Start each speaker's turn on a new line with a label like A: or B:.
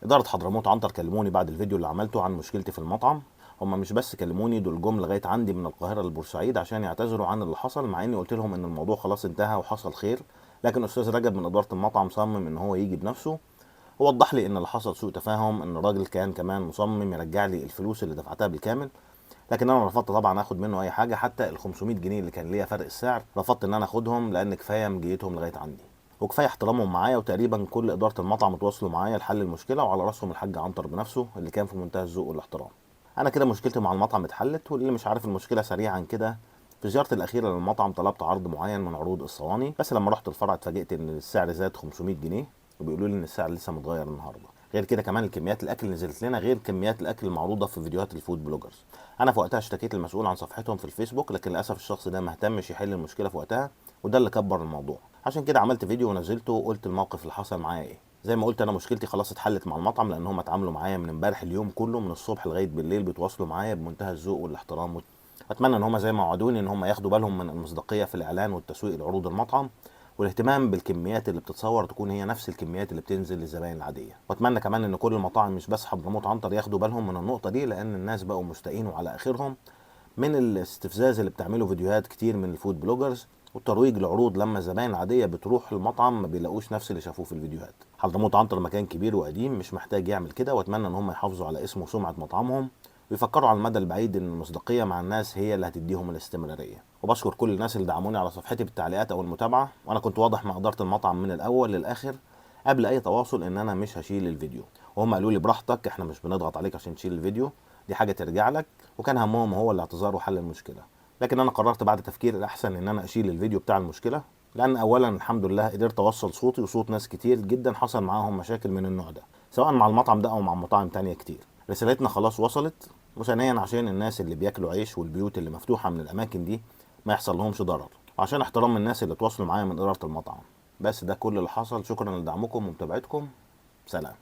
A: إدارة حضرموت عنتر كلموني بعد الفيديو اللي عملته عن مشكلتي في المطعم. هما مش بس كلموني، دول جم لغاية عندي من القاهرة لبورسعيد عشان يعتذروا عن اللي حصل، مع اني قلت لهم ان الموضوع خلاص انتهى وحصل خير. لكن استاذ رجب من إدارة المطعم صمم ان هو يجي بنفسه، ووضح لي ان اللي حصل سوء تفاهم، ان الراجل كان كمان مصمم يرجع لي الفلوس اللي دفعتها بالكامل. لكن انا رفضت طبعا اخد منه اي حاجة، حتى ال 500 جنيه اللي كان ليا فرق السعر رفضت ان انا اخدهم، لان كفاية مجيتهم لغاية عندي وكفايه احترامهم معايا. وتقريبا كل اداره المطعم اتواصلوا معايا لحل المشكله، وعلى راسهم الحاج عنتر بنفسه اللي كان في منتهى الذوق والاحترام. انا كده مشكلتي مع المطعم اتحلت. واللي مش عارف المشكله سريعا كده، في زيارتي الاخيره للمطعم طلبت عرض معين من عروض الصواني، بس لما رحت الفرع اتفاجئت ان السعر زاد 500 جنيه، وبيقولوا لي ان السعر لسه متغير النهارده. غير كده كمان الكميات الاكل نزلت لنا غير كميات الاكل المعروضه في فيديوهات الفود بلوجرز. انا في وقتها اشتكيت المسؤول عن صفحتهم في الفيسبوك، لكن للاسف الشخص ده ما اهتمش يحل المشكله في وقتها، وده اللي كبر الموضوع. عشان كده عملت فيديو ونزلته وقلت الموقف اللي حصل معايا ايه. زي ما قلت انا مشكلتي خلاص اتحلت مع المطعم، لان هم اتعاملوا معايا من امبارح اليوم كله من الصبح لغايه بالليل بيتواصلوا معايا بمنتهى الذوق والاحترام. اتمنى ان هم زي ما وعدوني ان هم ياخدوا بالهم من المصداقيه في الاعلان والتسويق لعروض المطعم، والاهتمام بالكميات اللي بتتصور تكون هي نفس الكميات اللي بتنزل للزباين العاديه. واتمنى كمان ان كل المطاعم مش بس حضرموت عنتر ياخدوا بالهم من النقطه دي، لان الناس بقوا مستائين وعلى اخرهم من الاستفزاز اللي بتعمله فيديوهات كتير من الفود بلوجرز والترويج لعروض، لما الزباين العاديه بتروح المطعم ما بيلاقوش نفس اللي شافوه في الفيديوهات. حضرموت عنتر مكان كبير وقديم مش محتاج يعمل كده، واتمنى ان هم يحافظوا على اسم وسمعه مطعمهم، ويفكروا على المدى البعيد ان المصداقيه مع الناس هي اللي هتديهم الاستمراريه. وبشكر كل الناس اللي دعموني على صفحتي بالتعليقات او المتابعه، وانا كنت واضح مع اداره المطعم من الاول للاخر قبل اي تواصل ان انا مش هشيل الفيديو، وهم قالوا لي براحتك، احنا مش بنضغط عليك عشان تشيل الفيديو، دي حاجه ترجع لك. وكان همهم هو الاعتذار وحل المشكله. لكن انا قررت بعد تفكير الاحسن ان انا اشيل الفيديو بتاع المشكله، لان اولا الحمد لله قدرت اوصل صوتي وصوت ناس كتير جدا حصل معاهم مشاكل من النوع ده، سواء مع المطعم ده او مع مطاعم تانية كتير. رسالتنا خلاص وصلت. وثانيا عشان الناس اللي بياكلوا عيش والبيوت اللي مفتوحه من الاماكن دي ما يحصل لهمش ضرر، وعشان احترام الناس اللي تواصلوا معايا من اداره المطعم. بس ده كل اللي حصل. شكرا لدعمكم ومتابعتكم. سلام.